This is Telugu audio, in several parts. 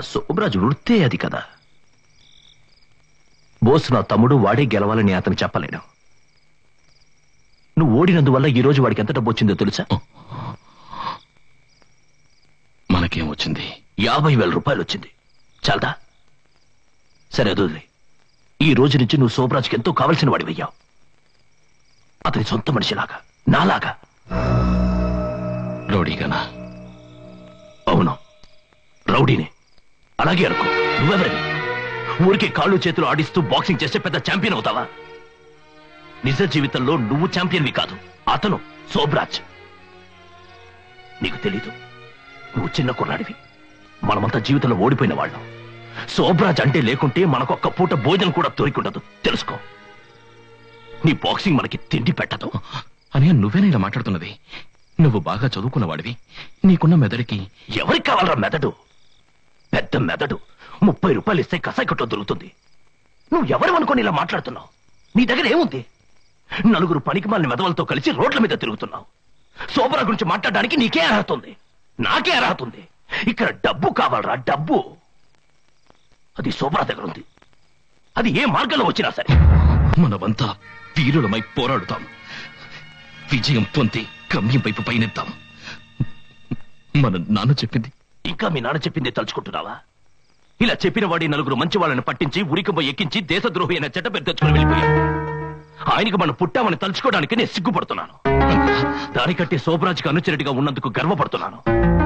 సోమరాజు వృత్తే అది కదా. బోస్ నా తమ్ముడు, వాడే గెలవాలని అతను చెప్పలేను. నువ్వు ఓడినందువల్ల ఈ రోజు వాడికి ఎంత డబ్బు వచ్చిందో తెలుసా? మనకేం వచ్చింది? 50,000 రూపాయలు వచ్చింది. చాలదా? సరే అదులే. ఈ రోజు నుంచి నువ్వు సోమరాజుకి ఎంతో కావలసిన వాడివయ్యావు. అతని సొంత మనిషిలాగా, నాలాగా. రౌడీగానా? అవును, రౌడీనే. అలాగే అనుకో. నువ్వెవరివి? ఊరికే కాళ్ళు చేతులు ఆడిస్తూ బాక్సింగ్ చేస్తే పెద్ద ఛాంపియన్ అవుతావా? నిజ జీవితంలో నువ్వు ఛాంపియన్వి కాదు, అతను సోమరాజ్. నీకు తెలీదు, నువ్వు చిన్న కుర్రాడివి. మనమంతా జీవితంలో ఓడిపోయిన వాళ్ళం. సోమరాజ్ అంటే లేకుంటే మనకొక్క పూట భోజనం కూడా దొరికిండదు, తెలుసుకో. నీ బాక్సింగ్ మనకి తిండి పెట్టదు అని నువ్వేనా ఇలా మాట్లాడుతున్నది? నువ్వు బాగా చదువుకున్నవాడివి, నీకున్న మెదడుకి. ఎవరికి కావాలరా మెదడు? పెద్ద మెదడు 30 రూపాయలు ఇస్తే కసాయి కొట్లో దొరుకుతుంది. నువ్వు ఎవరు అనుకోని ఇలా మాట్లాడుతున్నావు? నీ దగ్గర ఏముంది? నలుగురు పనికి మాలిన మెదవలతో కలిసి రోడ్ల మీద తిరుగుతున్నావు. సోమరా గురించి మాట్లాడడానికి నీకే అర్హత ఉంది, నాకే అర్హత ఉంది. ఇక్కడ డబ్బు కావాలరా, డబ్బు. అది సోమరా దగ్గర ఉంది. అది ఏ మార్గంలో వచ్చినా సరే. మనమంతా వీరులమై పోరాడుతాం, విజయం పొంది గమ్యం వైపు పయనిద్దాం. మన నాన్న చెప్పింది ఇంకా మీ నాన్న చెప్పిందే తలుచుకుంటున్నావా? ఇలా చెప్పిన వాడి నలుగురు మంచి వాళ్ళని పట్టించి ఉరికంబ ఎక్కించి దేశద్రోహి అయిన చెడ్డ పేరు తెచ్చుకుని వెళ్ళిపోయాడు. ఆయనకి మనం పుట్టామని తలుచుకోవడానికి నేను సిగ్గుపడుతున్నాను. దానికంటే సోమరాజుకి అనుచరుడిగా ఉన్నందుకు గర్వపడుతున్నాను.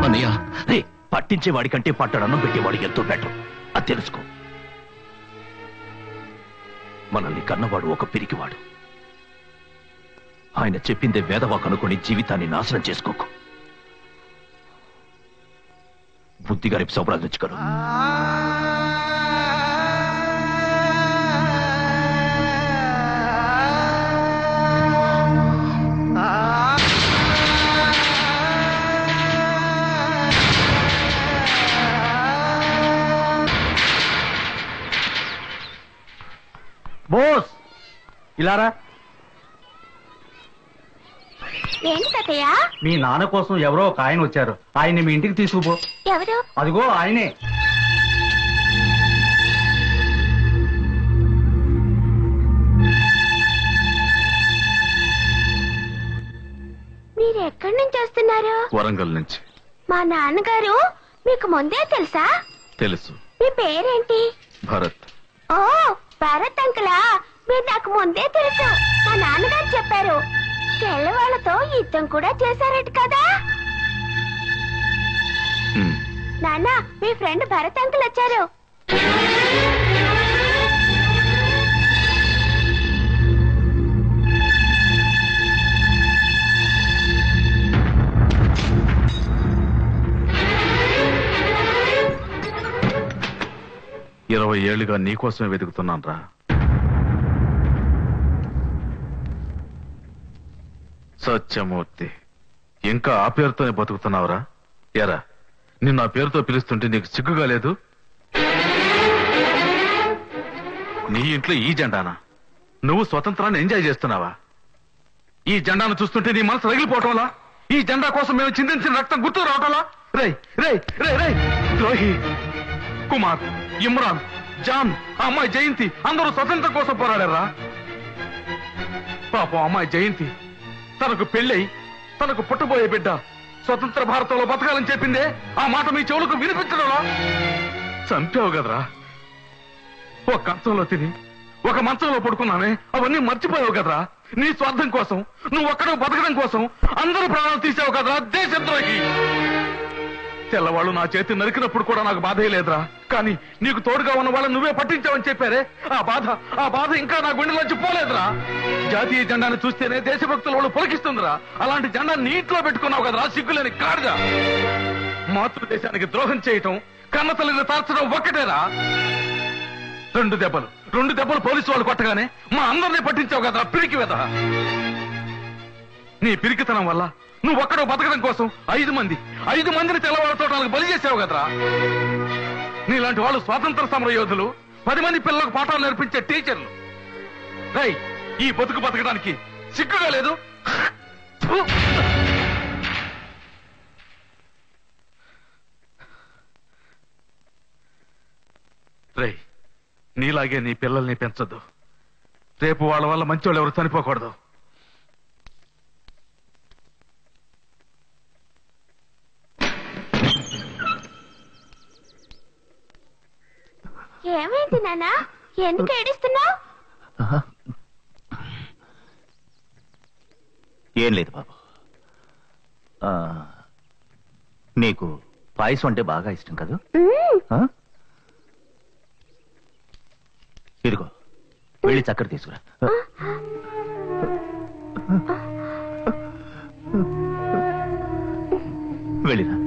అన్నయ్య, రే, పట్టించే వాడికంటే పట్టడన్నం పెట్టేవాడు ఎంతో బెటర్, అది తెలుసుకో. మనల్ని కన్నవాడు ఒక పిరికివాడు. ఆయన చెప్పిందే వేదవాకు అనుకుని జీవితాన్ని నాశనం చేసుకోకు. బుద్ధిగా రేపు సౌపరాజు వచ్చుకోరు. బోస్ ఇలారా. ఏంటి తాతయ్య? మీ నాన్న కోసం ఎవరో ఒక ఆయన వచ్చారు. ఆయన్ని మీ ఇంటికి తీసుకుపో. ఎవరు? అదిగో ఆయనే. మీరు ఎక్కడి నుంచి వస్తున్నారు? వరంగల్ నుంచి. మా నాన్నగారు మీకు ముందే తెలుసా? తెలుసు. మీ పేరేంటి? భరత్. ఓ భరత్ అంకులా, మీరు నాకు ముందే తెలుసు. మా నాన్నగారు చెప్పారు. తెల్లవాళ్ళతో యుద్ధం కూడా చేశారట కదా. నాన్న, మీ ఫ్రెండ్ భరత్ అంకుల్ వచ్చారు. ఇరవై ఏళ్లుగా నీకోసమే వెతుకుతున్నాను రా. సత్యమూర్తి, ఇంకా ఆ పేరుతోనే బతుకుతున్నావురా? ఎరా, నిన్ను ఆ పేరుతో పిలుస్తుంటే నీకు సిగ్గుగా లేదు? నీ ఇంట్లో ఈ జెండానా? నువ్వు స్వతంత్రాన్ని ఎంజాయ్ చేస్తున్నావా? ఈ జెండాను చూస్తుంటే నీ మనసు రగిలిపోవటంలా? ఈ జెండా కోసం మేము చిందించిన రక్తం గుర్తు రావటంలా? రేయ్ రేయ్ రేయ్ రేయ్, ద్రోహి! కుమార్, ఇమ్రాన్, జాన్, ఆ అమ్మాయి జయంతి అందరూ స్వతంత్రం కోసం పోరాడారా? పాపం అమ్మాయి జయంతి తనకు పెళ్ళై తనకు పుట్టబోయే బిడ్డ స్వతంత్ర భారతంలో బతకాలని చెప్పిందే. ఆ మాట మీ చెవులకు వినిపించడంలా? చంపావు కదరా. ఒక కంచంలో తిని ఒక మంచంలో పడుకున్నానే, అవన్నీ మర్చిపోయావు కదరా. నీ స్వార్థం కోసం, నువ్వు ఒక్కడో బతకడం కోసం అందరూ ప్రాణాలు తీసావు కదరా దేశద్రోహి. తెల్లవాళ్ళు నా చేతి నరికినప్పుడు కూడా నాకు బాధే లేదురా. కానీ నీకు తోడుగా ఉన్న వాళ్ళని నువ్వే పట్టించావని చెప్పారే, ఆ బాధ ఇంకా నా గుండెలోంచి పోలేదురా. జాతీయ జెండాను చూస్తేనే దేశభక్తుల వాళ్ళు పులకిస్తుందిరా. అలాంటి జెండా నీ ఇంట్లో పెట్టుకున్నావు కదరా, సిగ్గులేని కాడుగా. మాతృదేశానికి ద్రోహం చేయటం, కన్నతల్లిని తార్చడం ఒక్కటేరా. రెండు దెబ్బలు పోలీసు వాళ్ళు కొట్టగానే మా అందరినీ పట్టించావు కదరా పిరికి వెద. నీ పిరికితనం వల్ల నువ్వు ఒక్కడో బతకడం కోసం 5 మందిని తెల్లవాళ్ళతో బలి చేసావు కదరా. నీలాంటి వాళ్ళు స్వాతంత్ర సమర యోధులు, 10 మంది పిల్లలకు పాఠాలు నేర్పించే టీచర్లు. రై, ఈ బతుకు బతకడానికి సిగ్గుగా లేదు? రై, నీలాగే నీ పిల్లల్ని పెంచొద్దు. రేపు వాళ్ళ వల్ల మంచోళ్ళు ఎవరు చనిపోకూడదు. ఏమైంది నాన్న? ఎందుకు ఏడుస్తున్నావు? ఏం లేదు బాబు. నీకు పాయసం అంటే బాగా ఇష్టం కదా? ఇదిగో, వెళ్ళి చక్కెర తీసుకురా. వెళ్ళిరా.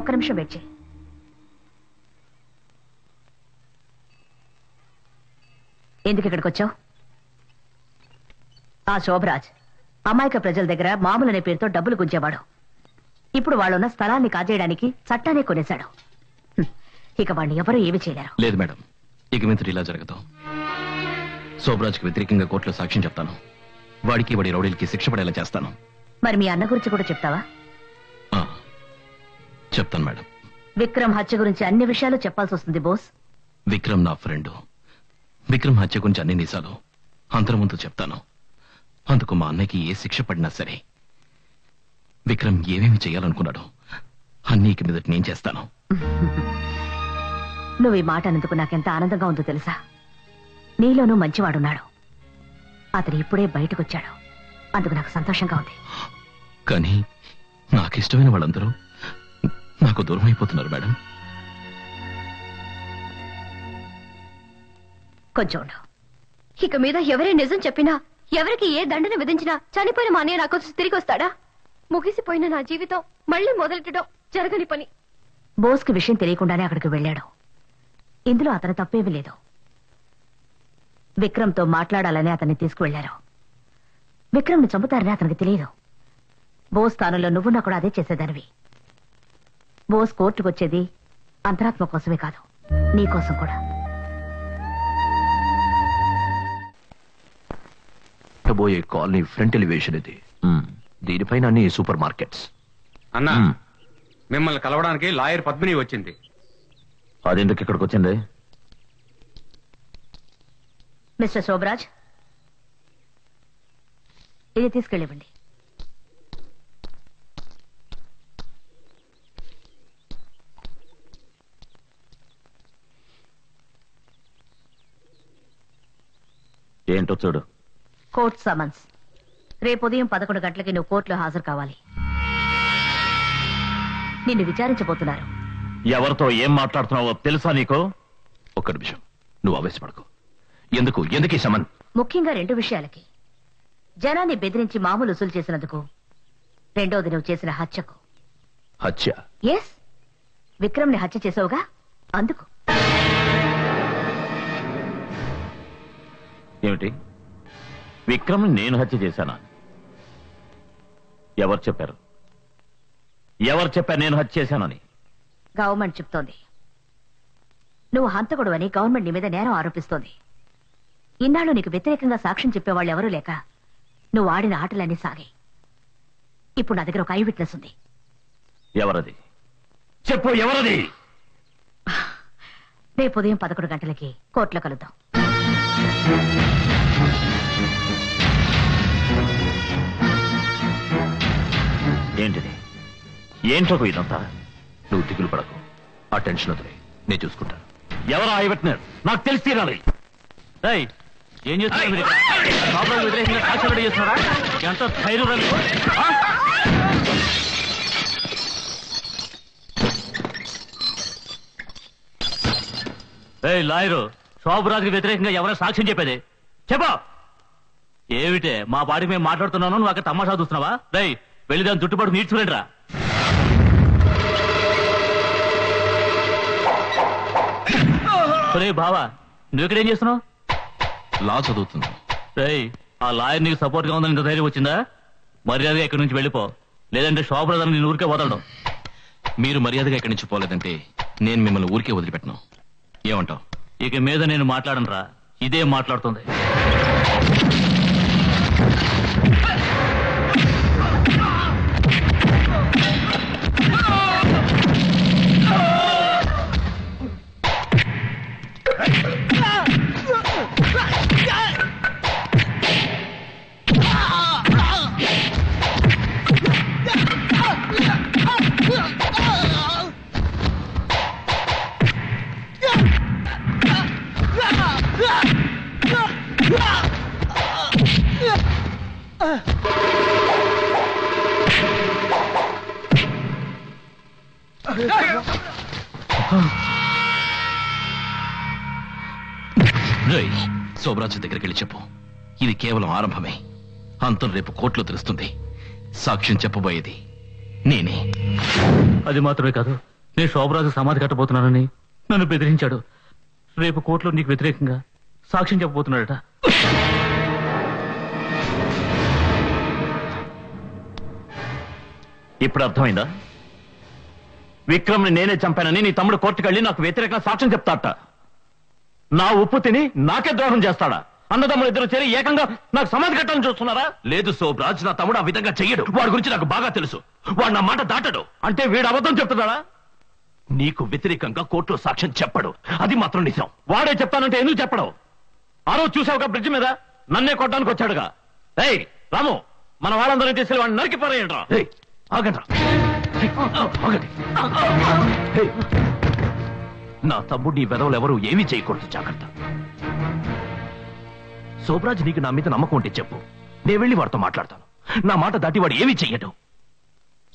ఒక్క నిమిషం వెయిట్ చేయి. ఎందుకు ఇక్కడికి వచ్చావు? ఆ శోభరాజ్ అమాయక ప్రజల దగ్గర మామూలనే పేరుతో డబ్బులు గుంజేవాడు. ఇప్పుడు వాళ్ళున్న స్థలాన్ని కాజేయడానికి చట్టాన్ని కొనేశాడు. ఇక వాడిని ఎవరూ ఏమీ చేయలేరు. లేదు మేడం, ఇక మీద ఇలా జరగదు. శోభరాజ్కి వ్యతిరేకంగా కోర్టులో సాక్ష్యం చెప్తాను. వాడికి వాడి రౌడీలకి శిక్ష పడేలా చేస్తాను. మరి మీ అన్న గురించి కూడా చెప్తావా? చెప్తాను మేడం. విక్రమ్ హత్య గురించి అన్ని విషయాలు చెప్పాల్సి వస్తుంది బోస్. విక్రమ్ నా ఫ్రెండ్. విక్రమ్ హత్య గురించి అన్ని నిజాలు అందరి ముందు చెప్తాను. అందుకు మా అన్నయ్యకి ఏ శిక్ష పడినా సరే విక్రమ్ ఏమేమి చేయాలనుకున్నాడో అన్నీ ఇక మీదటి నేను చేస్తాను. నువ్వు ఈ మాట అన్నందుకు నాకెంత ఆనందంగా ఉందో తెలుసా? నీలోనూ మంచివాడున్నాడు. అతను ఇప్పుడే బయటకొచ్చాడు. అందుకు నాకు సంతోషంగా ఉంది. కానీ నాకిష్టమైన వాళ్ళందరూ నాకు దూరం అయిపోతున్నారు మేడం. కొంచెం ఉండు. ఇక మీద ఎవరే నిజం చెప్పినా, ఎవరికి ఏ దండన విధించినా చనిపోయిన మా అన్నయ్య నాకు తిరిగి వస్తాడా? ముగిసిపోయిన నా జీవితం మళ్ళీ మొదలెట్టడం జరగని పని. బోస్కి విషయం తెలియకుండానే అక్కడికి వెళ్ళాడు. ఇందులో అతని తప్పేమీ లేదు. విక్రమ్తో మాట్లాడాలని అతన్ని తీసుకువెళ్లారు. విక్రమ్ని చంపుతారని అతనికి తెలియదు. బోస్ స్థానంలో నువ్వున్నా కూడా అదే చేసేదానివి. బోస్ కోర్టుకు వచ్చేది అంతరాత్మ కోసమే కాదు, నీ కోసం కూడా. పోయే కాలనీ ఫ్రంట్ ఎలివేషన్ ఇది. దీనిపైన అన్ని సూపర్ మార్కెట్స్. అన్నా, మిమ్మల్ని కలవడానికి లాయర్ పద్మిని వచ్చింది. అదెందుకు ఇక్కడికి వచ్చింది? మిస్టర్ శోభరాజ్, ఇది తీసుకెళ్ళివ్వండి. ఏంటో చూడు. Court summons. రేపు ఉదయం 11 గంటలకి నువ్వు కోర్టులో హాజరు కావాలి. నిన్ను విచారించబోతున్నారు. ఎవరితో ఏం మాట్లాడుతున్నావో తెలుసా నీకు? ఒక్క నిమిషం, నువ్వు ఆవేశపడకు. ఎందుకు ఎందుకు ఈ సమన్? ముఖ్యంగా 2 విషయాలకి. జనాన్ని బెదిరించి మామూలు వసూలు చేసినందుకు, రెండోది నువ్వు చేసిన హత్యకు. హత్య? ఎస్, విక్రమ్ని హత్య చేసావుగా, అందుకు. ఏమిటి? విక్రమ్ నేను హత్య చేశానా? ఎవరు చెప్పారు? ఎవరు చెప్పారు నేను హత్య చేశానని? గవర్నమెంట్ చెప్తోంది. నువ్వు హంతకుడు అని గవర్నమెంట్ నీ మీద నేరం ఆరోపిస్తోంది. ఇన్నాళ్ళు నీకు వ్యతిరేకంగా సాక్ష్యం చెప్పేవాళ్ళు ఎవరూ లేక నువ్వు ఆడిన ఆటలన్నీ సాగాయి. ఇప్పుడు నా దగ్గర ఒక ఐ విట్నెస్ ఉంది. ఎవరది? చెప్పు, ఎవరది? రేపు ఉదయం 11 గంటలకి కోర్టులో కలుద్దాం. ఏంటిది? ఏంటో ఇదంతా? నువ్వు దిగులు పడకు, ఆ టెన్షన్ వదిలే, నేను చూసుకుంటాను. ఎవరు ఐ విట్నెస్? నాకు తెలిసి తీరాలి. ఏం చేస్తున్నారు? వ్యతిరేకంగా సాక్ష్యం చేస్తున్నారా? ఎంత ధైర్యం! లాయరు, శోభరాజ్కి వ్యతిరేకంగా ఎవరైనా సాక్ష్యం చెప్పేది చెప్పా. ఏమిటే మా బాడీ మేము మాట్లాడుతున్నాను, నువ్వు అక్కడ తమాషా చూస్తున్నావా? వెళ్ళి దాని చుట్టుపడి నీడ్చుకునేట్రా. బావా, నువ్వు ఇక్కడేం చేస్తున్నావు? లా చదువుతున్నా. ఆ లాయర్ నీకు సపోర్ట్ గా ఉందని ఇంత ధైర్యం వచ్చిందా? మర్యాదగా ఇక్కడి నుంచి వెళ్ళిపో, లేదంటే శోభరాజని నేను ఊరికే వదలడం. మీరు మర్యాదగా ఇక్కడి నుంచి పోలేదంటే నేను మిమ్మల్ని ఊరికే వదిలిపెట్టను. ఏమంటావు? ఇక మీద నేను మాట్లాడనురా, ఇదే మాట్లాడుతుంది. శోభరాజు దగ్గరికి వెళ్ళి చెప్పు, ఇది కేవలం ఆరంభమే. అంతం రేపు కోర్టులో తెలుస్తుంది. సాక్ష్యం చెప్పబోయేది నేనే. అది మాత్రమే కాదు, నేను శోభరాజు సమాధి కట్టబోతున్నానని నన్ను బెదిరించాడు. రేపు కోర్టులో నీకు వ్యతిరేకంగా సాక్ష్యం చెప్పబోతున్నాడట. ఇప్పుడు అర్థమైందా? విక్రమ్ని నేనే చంపానని నీ తమ్ముడు కోర్టుకెళ్ళి నాకు వ్యతిరేకంగా సాక్ష్యం చెప్తాట. నా ఉప్పు తిని నాకే ద్రోహం చేస్తాడా? అన్నదమ్ములు ఇద్దరు చేరి ఏకంగా నాకు సమాధి కట్టాలని చూస్తున్నారా? లేదు శోభరాజ్, నా తమ్ముడు ఆ విధంగా చెయ్యడు. వాడి గురించి నాకు బాగా తెలుసు. వాడు నా మాట దాటడు. అంటే వీడు అబద్ధం చెప్తున్నాడా? నీకు వ్యతిరేకంగా కోర్టులో సాక్ష్యం చెప్పడు, అది మాత్రం నిజం. వాడే చెప్తానంటే ఎందుకు చెప్పడు? ఆ రోజు చూసావుగా బ్రిడ్జ్ మీద నన్నే కొట్టడానికి వచ్చాడుగా. ఏయ్ రాము, మన వాళ్ళందరినీ తీసుకెళ్ళి వాడిని నరికి పారేయండిరా. ఆగండ్రా, ఆగండి. నా తమ్ముడిని వెదవులు ఎవరు ఏమీ చేయకూడదు, జాగ్రత్త. శోభరాజ్, నీకు నా మీద నమ్మకం ఉంటే చెప్పు, నేను వెళ్ళి వాడితో మాట్లాడతాను. నా మాట దాటి వాడు ఏమీ చెయ్యడు.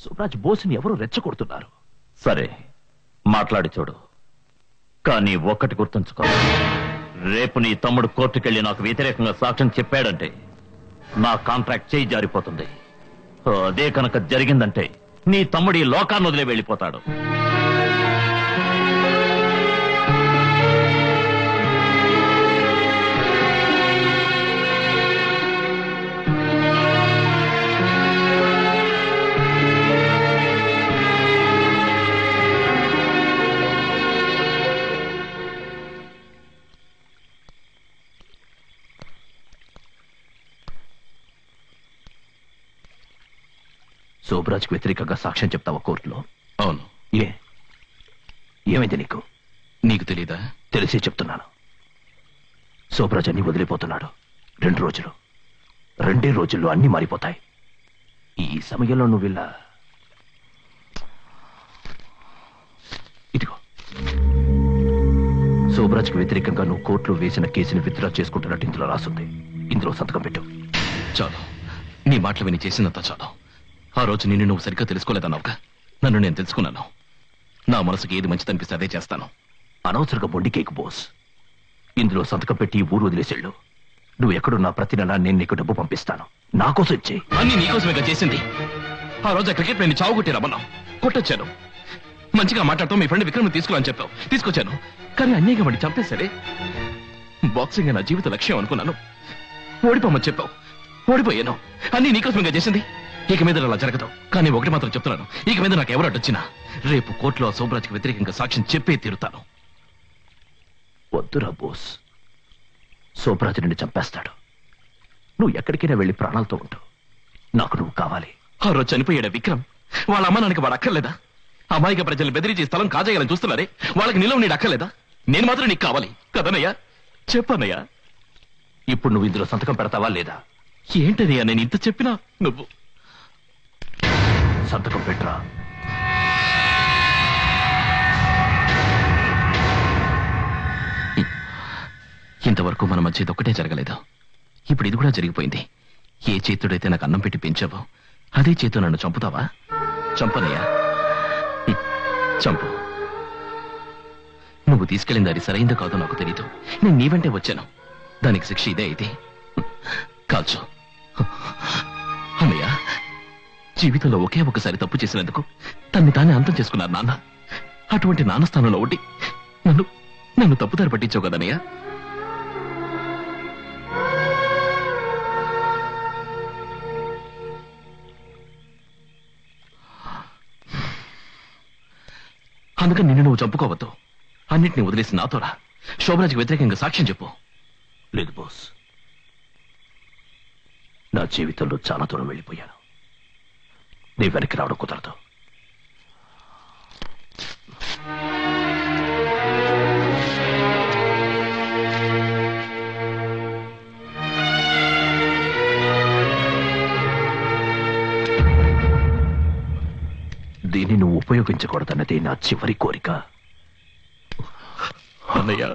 శోభరాజ్, బోస్ని ఎవరు రెచ్చగొడుతున్నారు. సరే, మాట్లాడి చూడు. కానీ ఒక్కటి గుర్తుంచుకో, రేపు నీ తమ్ముడు కోర్టుకెళ్ళి నాకు వ్యతిరేకంగా సాక్ష్యం చెప్పాడంటే నా కాంట్రాక్ట్ చేయి జారిపోతుంది. అదే కనుక జరిగిందంటే నీ తమ్ముడి లోకాన్ని వదిలే వెళ్ళిపోతాడు. శోభరాజ్కి వ్యతిరేకంగా సాక్ష్యం చెప్తావా కోర్టులో? అవును. ఏమైంది నీకు? నీకు తెలీదా? తెలిసే చెప్తున్నాను. శోభరాజ్ అన్ని వదిలిపోతున్నాడు. 2 రోజులు, 2 రోజుల్లో అన్ని మారిపోతాయి. ఈ సమయంలో నువ్వు ఇలా ఇదిగో, శోభరాజ్కి వ్యతిరేకంగా నువ్వు కోర్టులో వేసిన కేసుని విత్డ్రా చేసుకుంటున్నట్టు ఇందులో రాసుంది. ఇందులో సంతకం పెట్టు. చాలు, నీ మాటలు విని చేసినంత చాలు. ఆ రోజు నిన్ను నువ్వు సరిగ్గా తెలుసుకోలేదన్నావుగా, నన్ను నేను తెలుసుకున్నాను. నా మనసుకి ఏది మంచిదనిపిస్తే అదే చేస్తాను. అనవసరంగా బొండి కేక్ బోస్. ఇందులో సంతకం పెట్టి ఊరు వదిలేసేళ్ళు. నువ్వు ఎక్కడున్నా ప్రతి నెల నేను నీకు డబ్బు పంపిస్తాను. నా కోసం ఇచ్చే. అన్ని నీకోసమేగా చేసింది. ఆ రోజు క్రికెట్ నేను చావుకొట్టి రమ్మన్నావు, కొట్టొచ్చాను. మంచిగా మాట్లాడుతూ మీ ఫ్రెండ్ విక్రమ్ తీసుకురాని చెప్పావు, తీసుకొచ్చాను. కానీ అన్యాయంగా వాడిని చంపేసరే. బాక్సింగ్ నా జీవిత లక్ష్యం అనుకున్నాను. ఓడిపోమని చెప్పావు, ఓడిపోయాను. అన్ని నీకోసమేగా చేసింది. ఇక మీద అలా జరగదు. కానీ ఒకటి మాత్రం చెప్తున్నాను, ఇక మీద నాకు ఎవరు అడ్డొచ్చినా రేపు కోర్టులో శోభరాజ్కి వ్యతిరేకంగా సాక్ష్యం చెప్పే తీరుతాను. వద్దురా బోస్, శోభరాజ్ నిన్ను చంపేస్తాడు. నువ్వు ఎక్కడికైనా వెళ్ళి ప్రాణాలతో ఉంటావు. నాకు నువ్వు కావాలి. ఆ రోజు చనిపోయాడా విక్రమ్? వాళ్ళ అమ్మ నాన్నకి వాడు అక్కర్లేదా? అమాయిక ప్రజల్ని బెదిరించి స్థలం కాజేయాలని చూస్తున్నారే, వాళ్ళకి నిలవ నీడు అక్కర్లేదా? నేను మాత్రం నీకు కావాలి కదనయ్యా? చెప్పన్నయ్యా. ఇప్పుడు నువ్వు ఇందులో సంతకం పెడతావా లేదా? ఏంటనయ్యా నేను ఇంత చెప్పినా నువ్వు సంతకం పెట్టరా. ఇంతవరకు మన మధ్య ఇదొక్కటే జరగలేదు. ఇప్పుడు ఇది కూడా జరిగిపోయింది. ఏ చేతుడైతే నాకు అన్నం పెట్టి పెంచావో అదే చేతు నన్ను చంపుతావా? చంపనయ్యా, చంపు. నువ్వు తీసుకెళ్ళింది అది సరైందో కాదో నాకు తెలీదు. నేను నీ వెంటే వచ్చాను. దానికి శిక్ష ఇదే అయితే కాల్చు. అన్నయ్య, జీవితంలో ఒకే ఒకసారి తప్పు చేసినందుకు తన్ని తానే అంతం చేసుకున్నారు నాన్న. అటువంటి నాన్న స్థానంలో ఉండి నన్ను తప్పుదారి పట్టించావు కదనయ్య. అందుకని నిన్ను నువ్వు చంపుకోవద్దు. అన్నిటినీ వదిలేసి నాతోరా. శోభరాజ్కి వ్యతిరేకంగా సాక్ష్యం చెప్పు. లేదు బాస్, నా జీవితంలో చాలా దూరం వెళ్ళిపోయాను. నీ వెనక్కి రావడం కుదరదు. దీన్ని నువ్వు ఉపయోగించకూడదన్నది నా చివరి కోరిక. అన్నయ్య,